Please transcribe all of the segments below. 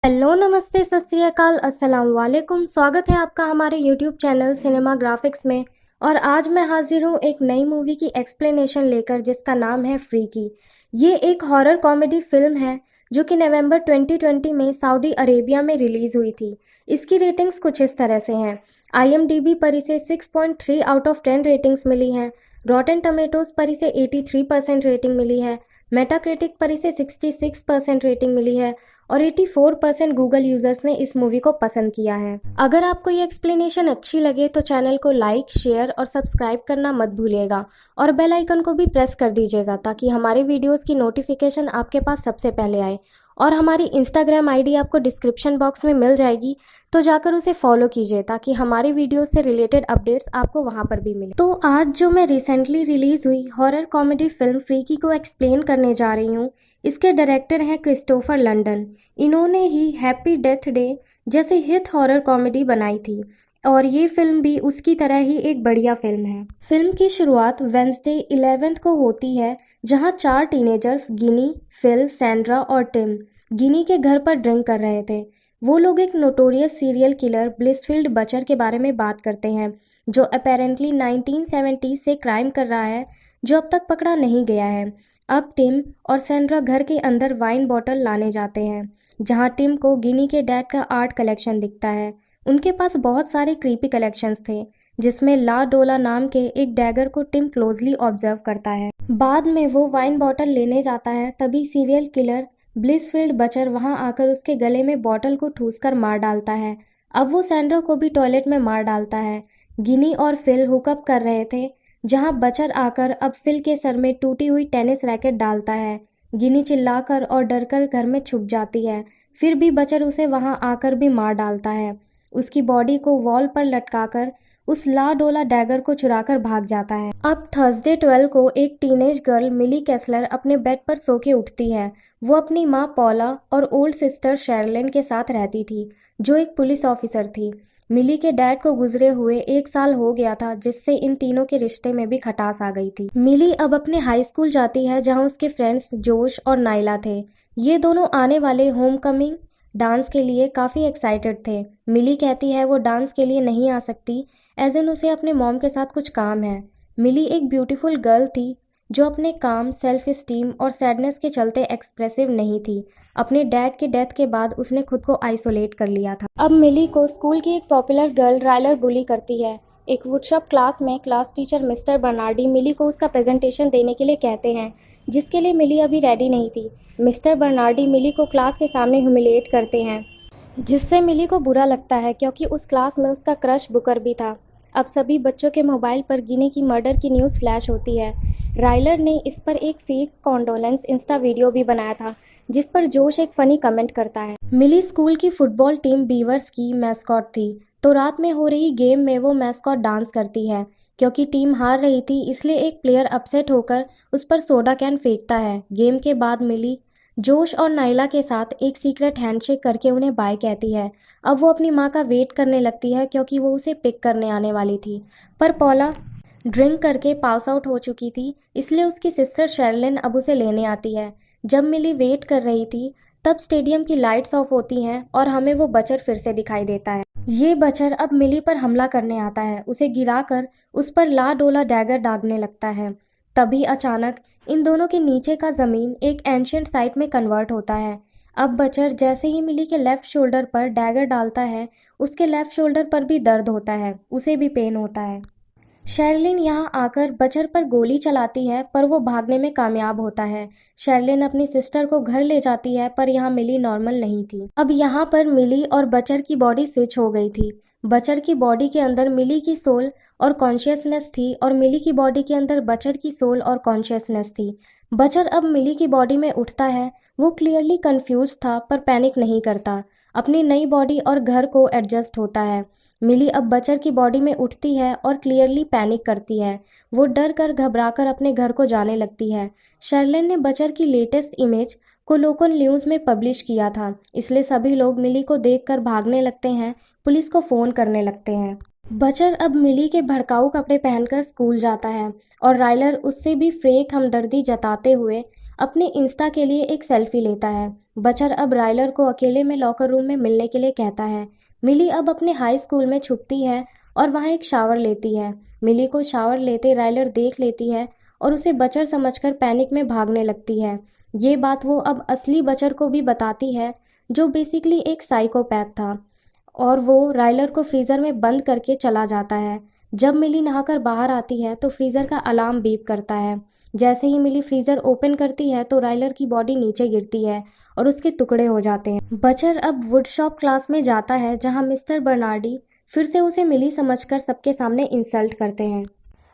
Hello, नमस्ते, सत श्री अकाल, अस्सलाम वालेकुम। स्वागत है आपका हमारे यूट्यूब चैनल सिनेमा ग्राफिक्स में। और आज मैं हाजिर हूँ एक नई मूवी की एक्सप्लेनेशन लेकर जिसका नाम है फ्रीकी। ये एक हॉरर कॉमेडी फिल्म है जो कि नवंबर 2020 में सऊदी अरेबिया में रिलीज़ हुई थी। इसकी रेटिंग्स कुछ इस तरह से हैं। IMDb पर इसे 6.3 आउट ऑफ 10 रेटिंग्स मिली हैं। रॉटन टमेटोज पर इसे 83% रेटिंग मिली है। मेटाक्रिटिक पर इसे 66% रेटिंग मिली है और 84% गूगल यूजर्स ने इस मूवी को पसंद किया है। अगर आपको ये एक्सप्लेनेशन अच्छी लगे तो चैनल को लाइक, शेयर और सब्सक्राइब करना मत भूलिएगा और बेल आइकन को भी प्रेस कर दीजिएगा ताकि हमारे वीडियोस की नोटिफिकेशन आपके पास सबसे पहले आए। और हमारी इंस्टाग्राम आईडी आपको डिस्क्रिप्शन बॉक्स में मिल जाएगी, तो जाकर उसे फॉलो कीजिए ताकि हमारे वीडियोस से रिलेटेड अपडेट्स आपको वहां पर भी मिले। तो आज जो मैं रिसेंटली रिलीज हुई हॉरर कॉमेडी फिल्म फ्रीकी को एक्सप्लेन करने जा रही हूँ। इसके डायरेक्टर हैं क्रिस्टोफर लंडन। इन्होंने ही हैप्पी डेथ डे जैसे हिट हॉरर कॉमेडी बनाई थी और ये फिल्म भी उसकी तरह ही एक बढ़िया फिल्म है। फिल्म की शुरुआत वेंसडे 11 को होती है, जहां 4 टीनेजर्स गिनी, फिल, सैंड्रा और टिम गिनी के घर पर ड्रिंक कर रहे थे। वो लोग एक नोटोरियस सीरियल किलर ब्लिसफील्ड बचर के बारे में बात करते हैं जो अपेरेंटली 1970 से क्राइम कर रहा है, जो अब तक पकड़ा नहीं गया है। अब टिम और सैंड्रा घर के अंदर वाइन बॉटल लाने जाते हैं, जहां टिम को गिनी के डैड का आर्ट कलेक्शन दिखता है। उनके पास बहुत सारे क्रीपी कलेक्शंस थे, जिसमें ला डोला नाम के एक डैगर को टिम क्लोजली ऑब्जर्व करता है। बाद में वो वाइन बॉटल लेने जाता है, तभी सीरियल किलर ब्लिसफील्ड बचर वहां आकर उसके गले में बॉटल को ठूसकर मार डालता है। अब वो सैंड्रा को भी टॉयलेट में मार डालता है। गिनी और फिल हुकअप कर रहे थे, जहां बचर आकर अब फिल के सर में टूटी हुई टेनिस रैकेट डालता है। गिनी चिल्लाकर और डरकर घर में छुप जाती है, फिर भी बचर उसे वहां आकर भी मार डालता है। उसकी बॉडी को वॉल पर लटकाकर उस ला डोला डैगर को चुराकर भाग जाता है। अब थर्सडे 12 को एक टीनेज गर्ल मिली कैसलर अपने बेड पर सो के उठती है। वो अपनी माँ पॉला और ओल्ड सिस्टर शेरलिन के साथ रहती थी, जो एक पुलिस ऑफिसर थी। मिली के डैड को गुजरे हुए 1 साल हो गया था, जिससे इन तीनों के रिश्ते में भी खटास आ गई थी। मिली अब अपने हाई स्कूल जाती है, जहां उसके फ्रेंड्स जोश और नाइला थे। ये दोनों आने वाले होमकमिंग डांस के लिए काफ़ी एक्साइटेड थे। मिली कहती है वो डांस के लिए नहीं आ सकती, एज इन उसे अपने मॉम के साथ कुछ काम है। मिली एक ब्यूटीफुल गर्ल थी जो अपने काम, सेल्फ इस्टीम और सैडनेस के चलते एक्सप्रेसिव नहीं थी। अपने डैड के डेथ के बाद उसने खुद को आइसोलेट कर लिया था। अब मिली को स्कूल की एक पॉपुलर गर्ल राइलर बुली करती है। एक वुडशॉप क्लास में क्लास टीचर मिस्टर बर्नार्डी मिली को उसका प्रेजेंटेशन देने के लिए कहते हैं, जिसके लिए मिली अभी रेडी नहीं थी। मिस्टर बर्नार्डी मिली को क्लास के सामने ह्यूमिलिएट करते हैं, जिससे मिली को बुरा लगता है क्योंकि उस क्लास में उसका क्रश बुकर भी था। अब सभी बच्चों के मोबाइल पर गिनी की मर्डर की न्यूज़ फ्लैश होती है। राइलर ने इस पर एक फेक कॉन्डोलेंस इंस्टा वीडियो भी बनाया था, जिस पर जोश एक फ़नी कमेंट करता है। मिली स्कूल की फुटबॉल टीम बीवर्स की मैस्कॉट थी, तो रात में हो रही गेम में वो मैस्कॉट डांस करती है। क्योंकि टीम हार रही थी, इसलिए एक प्लेयर अपसेट होकर उस पर सोडा कैन फेंकता है। गेम के बाद मिली जोश और नाइला के साथ एक सीक्रेट हैंडशेक करके उन्हें बाय कहती है। अब वो अपनी माँ का वेट करने लगती है क्योंकि वो उसे पिक करने आने वाली थी, पर पॉला ड्रिंक करके पास आउट हो चुकी थी, इसलिए उसकी सिस्टर शेरलिन अब उसे लेने आती है। जब मिली वेट कर रही थी, तब स्टेडियम की लाइट्स ऑफ होती हैं और हमें वो बचर फिर से दिखाई देता है। ये बचर अब मिली पर हमला करने आता है, उसे गिराकर उस पर ला डोला डैगर दागने लगता है। तभी अचानक इन दोनों के नीचे का ज़मीन एक एंशियंट साइट में कन्वर्ट होता है। अब बचर जैसे ही मिली के लेफ्ट शोल्डर पर डैगर डालता है, उसके लेफ्ट शोल्डर पर भी दर्द होता है, उसे भी पेन होता है। शेरलिन यहाँ आकर बचर पर गोली चलाती है, पर वो भागने में कामयाब होता है। शेरलिन अपनी सिस्टर को घर ले जाती है, पर यहाँ मिली नॉर्मल नहीं थी। अब यहाँ पर मिली और बचर की बॉडी स्विच हो गई थी। बचर की बॉडी के अंदर मिली की सोल और कॉन्शियसनेस थी और मिली की बॉडी के अंदर बचर की सोल और कॉन्शियसनेस थी। बचर अब मिली की बॉडी में उठता है। वो क्लियरली कंफ्यूज था, पर पैनिक नहीं करता। अपनी नई बॉडी और घर को एडजस्ट होता है। मिली अब बचर की बॉडी में उठती है और क्लियरली पैनिक करती है। वो डर कर घबराकर अपने घर को जाने लगती है। शर्लिन ने बचर की लेटेस्ट इमेज को लोकल न्यूज़ में पब्लिश किया था, इसलिए सभी लोग मिली को देखकर भागने लगते हैं, पुलिस को फ़ोन करने लगते हैं। बचर अब मिली के भड़काऊ कपड़े पहनकर स्कूल जाता है और राइलर उससे भी फ्रेक हमदर्दी जताते हुए अपने इंस्टा के लिए एक सेल्फी लेता है। बचर अब राइलर को अकेले में लॉकर रूम में मिलने के लिए कहता है। मिली अब अपने हाई स्कूल में छुपती है और वहाँ एक शावर लेती है। मिली को शावर लेते राइलर देख लेती है और उसे बचर समझकर पैनिक में भागने लगती है। ये बात वो अब असली बचर को भी बताती है, जो बेसिकली एक साइकोपैथ था, और वो राइलर को फ्रीज़र में बंद करके चला जाता है। जब मिली नहाकर बाहर आती है तो फ्रीज़र का अलार्म बीप करता है। जैसे ही मिली फ्रीज़र ओपन करती है तो राइलर की बॉडी नीचे गिरती है और उसके टुकड़े हो जाते हैं। बचर अब वुडशॉप क्लास में जाता है, जहाँ मिस्टर बर्नार्डी फिर से उसे मिली समझकर सबके सामने इंसल्ट करते हैं।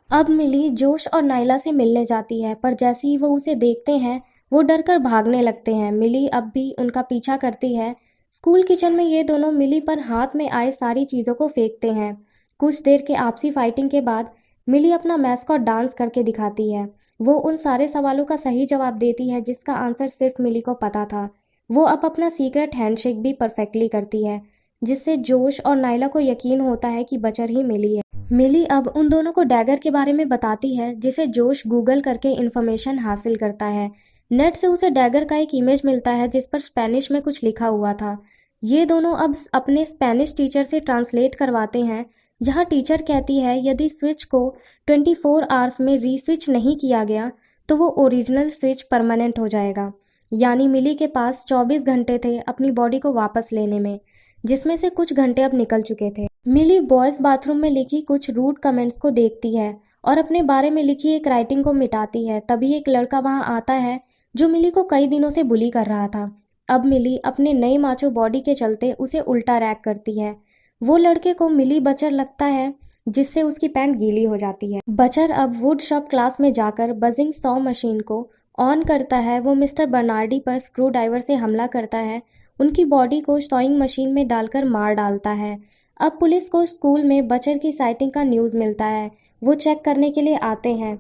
अब मिली जोश और नायला से मिलने जाती है, पर जैसे ही वो उसे देखते हैं वो डर कर भागने लगते हैं। मिली अब भी उनका पीछा करती है। स्कूल किचन में ये दोनों मिली पर हाथ में आए सारी चीज़ों को फेंकते हैं। कुछ देर के आपसी फाइटिंग के बाद मिली अपना मैस्कॉट डांस करके दिखाती है। वो उन सारे सवालों का सही जवाब देती है जिसका आंसर सिर्फ मिली को पता था। वो अब अपना सीक्रेट हैंडशेक भी परफेक्टली करती है, जिससे जोश और नायला को यकीन होता है कि बचर ही मिली है। मिली अब उन दोनों को डैगर के बारे में बताती है, जिसे जोश गूगल करके इन्फॉर्मेशन हासिल करता है। नेट से उसे डैगर का एक इमेज मिलता है जिस पर स्पेनिश में कुछ लिखा हुआ था। ये दोनों अब अपने स्पेनिश टीचर से ट्रांसलेट करवाते हैं, जहाँ टीचर कहती है यदि स्विच को 24 आवर्स में रीस्विच नहीं किया गया तो वो ओरिजिनल स्विच परमानेंट हो जाएगा। यानी मिली के पास 24 घंटे थे अपनी बॉडी को वापस लेने में, जिसमें से कुछ घंटे अब निकल चुके थे। मिली बॉयज़ बाथरूम में लिखी कुछ रूड कमेंट्स को देखती है और अपने बारे में लिखी एक राइटिंग को मिटाती है। तभी एक लड़का वहां आता है जो मिली को कई दिनों से बुली कर रहा था। अब मिली अपने नई माचो बॉडी के चलते उसे उल्टा रैक करती है। वो लड़के को मिली बचर लगता है, जिससे उसकी पैंट गीली हो जाती है। बचर अब वुड शॉप क्लास में जाकर बजिंग सॉ मशीन को ऑन करता है। वो मिस्टर बर्नार्डी पर स्क्रू ड्राइवर से हमला करता है, उनकी बॉडी को सॉइंग मशीन में डालकर मार डालता है। अब पुलिस को स्कूल में बचर की साइटिंग का न्यूज़ मिलता है। वो चेक करने के लिए आते हैं।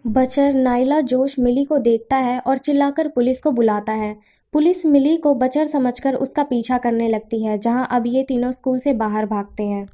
बचर, नायला, जोश मिली को देखता है और चिल्लाकर पुलिस को बुलाता है। पुलिस मिली को बचर समझकर उसका पीछा करने लगती है, जहां अब ये तीनों स्कूल से बाहर भागते हैं।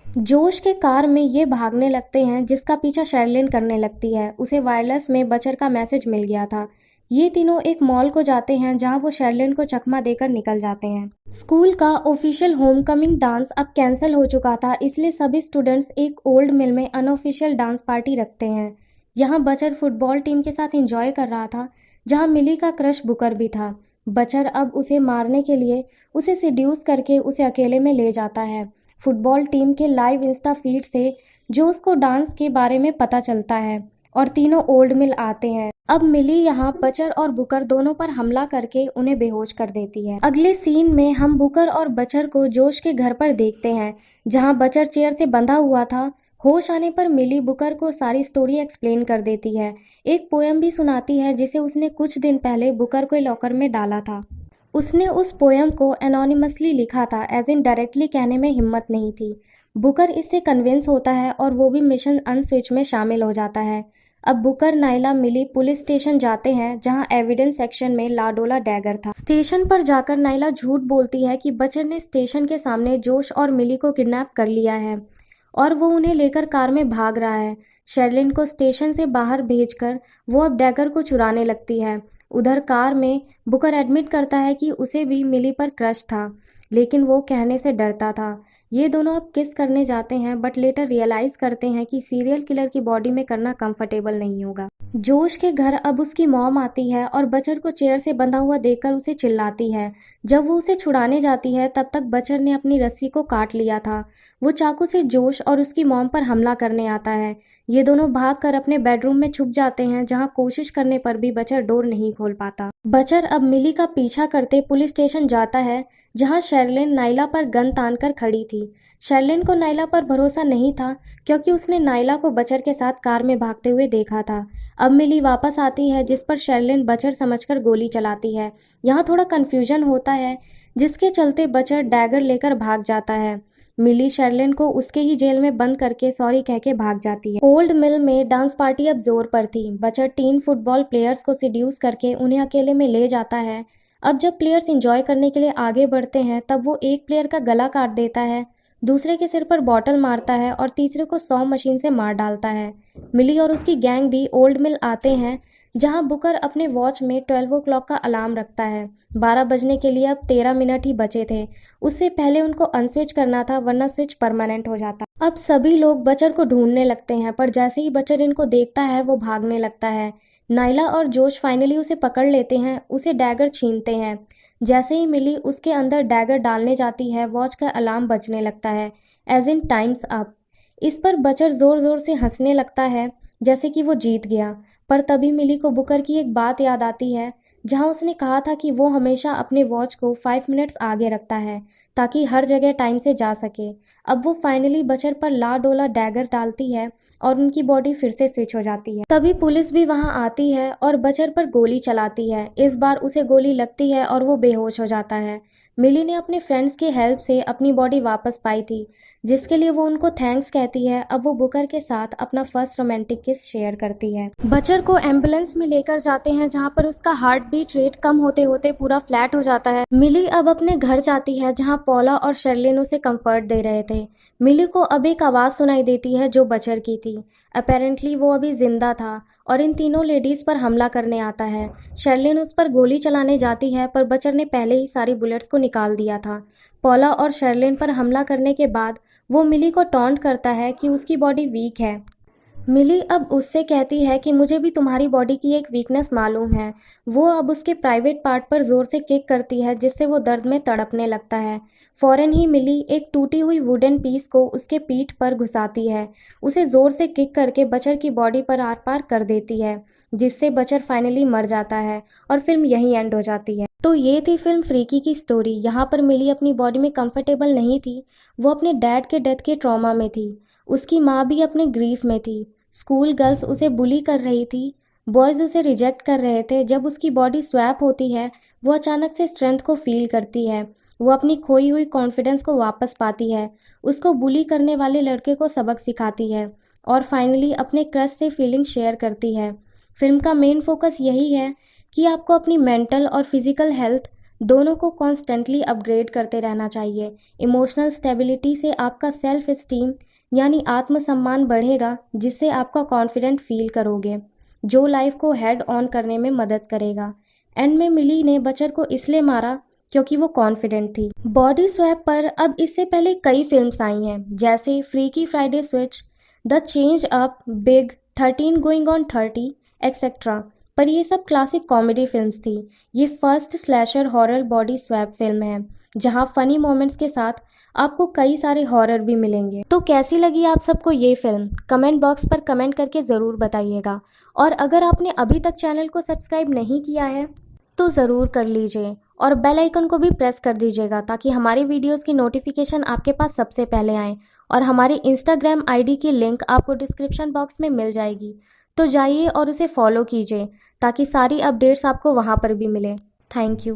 जोश के कार में ये भागने लगते हैं, जिसका पीछा शेरलिन करने लगती है। उसे वायरलेस में बचर का मैसेज मिल गया था। ये तीनों एक मॉल को जाते हैं, जहां वो शेरलिन को चकमा देकर निकल जाते हैं। स्कूल का ऑफिशियल होमकमिंग डांस अब कैंसिल हो चुका था, इसलिए सभी स्टूडेंट्स एक ओल्ड मिल में अनऑफिशियल डांस पार्टी रखते हैं। यहाँ बचर फुटबॉल टीम के साथ एंजॉय कर रहा था, जहाँ मिली का क्रश बुकर भी था। बचर अब उसे मारने के लिए उसे सिड्यूस करके उसे अकेले में ले जाता है। फुटबॉल टीम के लाइव इंस्टा फीड से जो उसको डांस के बारे में पता चलता है और तीनों ओल्ड मिल आते हैं। अब मिली यहाँ बचर और बुकर दोनों पर हमला करके उन्हें बेहोश कर देती है। अगले सीन में हम बुकर और बचर को जोश के घर पर देखते हैं, जहाँ बचर चेयर से बंधा हुआ था। होश आने पर मिली बुकर को सारी स्टोरी एक्सप्लेन कर देती है। एक पोयम भी सुनाती है जिसे उसने कुछ दिन पहले बुकर को लॉकर में डाला था। उसने उस पोयम को एनोनिमसली लिखा था, एज इन डायरेक्टली कहने में हिम्मत नहीं थी। बुकर इससे कन्विंस होता है और वो भी मिशन अनस्विच में शामिल हो जाता है। अब बुकर, नायला, मिली पुलिस स्टेशन जाते हैं, जहां एविडेंस सेक्शन में लाडोला डैगर था। स्टेशन पर जाकर नायला झूठ बोलती है कि बचर ने स्टेशन के सामने जोश और मिली को किडनैप कर लिया है और वो उन्हें लेकर कार में भाग रहा है। शेरलिन को स्टेशन से बाहर भेजकर वो अब डैगर को चुराने लगती है। उधर कार में बुकर एडमिट करता है कि उसे भी मिली पर क्रश था, लेकिन वो कहने से डरता था। ये दोनों अब किस करने जाते हैं, बट लेटर रियलाइज करते हैं कि सीरियल किलर की बॉडी में करना कंफर्टेबल नहीं होगा। जोश के घर अब उसकी मॉम आती है और बचर को चेयर से बंधा हुआ देखकर उसे चिल्लाती है। जब वो उसे छुड़ाने जाती है तब तक बचर ने अपनी रस्सी को काट लिया था। वो चाकू से जोश और उसकी मॉम पर हमला करने आता है। ये दोनों भागकर अपने बेडरूम में छुप जाते हैं, जहां कोशिश करने पर भी बचर डोर नहीं खोल पाता। बचर अब मिली का पीछा करते पुलिस स्टेशन जाता है, जहां शेरलिन नायला पर गन तान कर खड़ी थी। शेरलिन को नायला पर भरोसा नहीं था, क्योंकि उसने नायला को बचर के साथ कार में भागते हुए देखा था। अब मिली वापस आती है, जिस पर शेरलिन बचर समझकर गोली चलाती है। यहाँ थोड़ा कन्फ्यूजन होता है, जिसके चलते बचर डैगर लेकर भाग जाता है। मिली शेरलिन को उसके ही जेल में बंद करके सॉरी कह के भाग जाती है। ओल्ड मिल में डांस पार्टी अब जोर पर थी। बचर 3 फुटबॉल प्लेयर्स को सिड्यूस करके उन्हें अकेले में ले जाता है। अब जब प्लेयर्स एंजॉय करने के लिए आगे बढ़ते हैं, तब वो एक प्लेयर का गला काट देता है। दूसरे के सिर पर बॉटल मारता है और तीसरे को सॉ मशीन से मार डालता है। मिली और उसकी गैंग भी ओल्ड मिल आते हैं, जहां बुकर अपने वॉच में 12 o'clock का अलार्म रखता है। 12 बजने के लिए अब 13 मिनट ही बचे थे। उससे पहले उनको अनस्विच करना था, वरना स्विच परमानेंट हो जाता। अब सभी लोग बचर को ढूंढने लगते हैं, पर जैसे ही बचर इनको देखता है वो भागने लगता है। नाइला और जोश फाइनली उसे पकड़ लेते हैं, उसे डैगर छीनते हैं। जैसे ही मिली उसके अंदर डैगर डालने जाती है, वॉच का अलार्म बजने लगता है, एज इन टाइम्स अप। इस पर बचर जोर जोर से हंसने लगता है, जैसे कि वो जीत गया। पर तभी मिली को बुकर की एक बात याद आती है, जहां उसने कहा था कि वो हमेशा अपने वॉच को 5 मिनट्स आगे रखता है, ताकि हर जगह टाइम से जा सके। अब वो फाइनली बचर पर ला डोला डैगर डालती है और उनकी बॉडी फिर से स्विच हो जाती है। तभी पुलिस भी वहां आती है और बचर पर गोली चलाती है। इस बार उसे गोली लगती है और वो बेहोश हो जाता है। मिली ने अपने फ्रेंड्स की हेल्प से अपनी बॉडी वापस पाई थी, जिसके लिए वो उनको थैंक्स कहती है। अब वो बुकर के साथ अपना फर्स्ट रोमांटिक किस शेयर करती है। बचर को एम्बुलेंस में लेकर जाते हैं, जहां पर उसका हार्ट बीट रेट कम होते होते पूरा फ्लैट हो जाता है। मिली अब अपने घर जाती है, जहां पॉला और शर्लिन उसे कंफर्ट दे रहे थे। मिली को अब एक आवाज़ सुनाई देती है जो बचर की थी। अपेरेंटली वो अभी जिंदा था और इन तीनों लेडीज़ पर हमला करने आता है। शर्लिन उस पर गोली चलाने जाती है, पर बचर ने पहले ही सारी बुलेट्स को निकाल दिया था। पॉला और शर्लिन पर हमला करने के बाद वो मिली को टॉन्ट करता है कि उसकी बॉडी वीक है। मिली अब उससे कहती है कि मुझे भी तुम्हारी बॉडी की एक वीकनेस मालूम है। वो अब उसके प्राइवेट पार्ट पर जोर से किक करती है, जिससे वो दर्द में तड़पने लगता है। फौरन ही मिली एक टूटी हुई वुडन पीस को उसके पीठ पर घुसाती है। उसे जोर से किक करके बचर की बॉडी पर आर पार कर देती है, जिससे बचर फाइनली मर जाता है और फिल्म यहीं एंड हो जाती है। तो ये थी फिल्म फ्रीकी की स्टोरी। यहाँ पर मिली अपनी बॉडी में कंफर्टेबल नहीं थी। वो अपने डैड के डेथ के ट्रॉमा में थी। उसकी माँ भी अपने ग्रीफ में थी। स्कूल गर्ल्स उसे बुली कर रही थी। बॉयज़ उसे रिजेक्ट कर रहे थे। जब उसकी बॉडी स्वैप होती है, वो अचानक से स्ट्रेंथ को फील करती है। वो अपनी खोई हुई कॉन्फिडेंस को वापस पाती है। उसको बुली करने वाले लड़के को सबक सिखाती है और फाइनली अपने क्रश से फीलिंग शेयर करती है। फिल्म का मेन फोकस यही है कि आपको अपनी मेंटल और फिजिकल हेल्थ दोनों को कॉन्स्टेंटली अपग्रेड करते रहना चाहिए। इमोशनल स्टेबिलिटी से आपका सेल्फ इस्टीम यानी आत्मसम्मान बढ़ेगा, जिससे आपका कॉन्फिडेंट फील करोगे, जो लाइफ को हेड ऑन करने में मदद करेगा। एंड में मिली ने बचर को इसलिए मारा क्योंकि वो कॉन्फिडेंट थी। बॉडी स्वैप पर अब इससे पहले कई फिल्म्स आई हैं, जैसे freaky Friday switch, the change up, big, 13 going on 30 etcetera. पर ये सब क्लासिक कॉमेडी फिल्म्स थी। ये first slasher horror body swap film है, जहाँ फनी मोमेंट्स के साथ आपको कई सारे हॉरर भी मिलेंगे। तो कैसी लगी आप सबको ये फिल्म? कमेंट बॉक्स पर कमेंट करके ज़रूर बताइएगा। और अगर आपने अभी तक चैनल को सब्सक्राइब नहीं किया है तो ज़रूर कर लीजिए और बेल आइकन को भी प्रेस कर दीजिएगा, ताकि हमारी वीडियोस की नोटिफिकेशन आपके पास सबसे पहले आए। और हमारी इंस्टाग्राम आईडी की लिंक आपको डिस्क्रिप्शन बॉक्स में मिल जाएगी, तो जाइए और उसे फॉलो कीजिए, ताकि सारी अपडेट्स आपको वहाँ पर भी मिले। Thank you.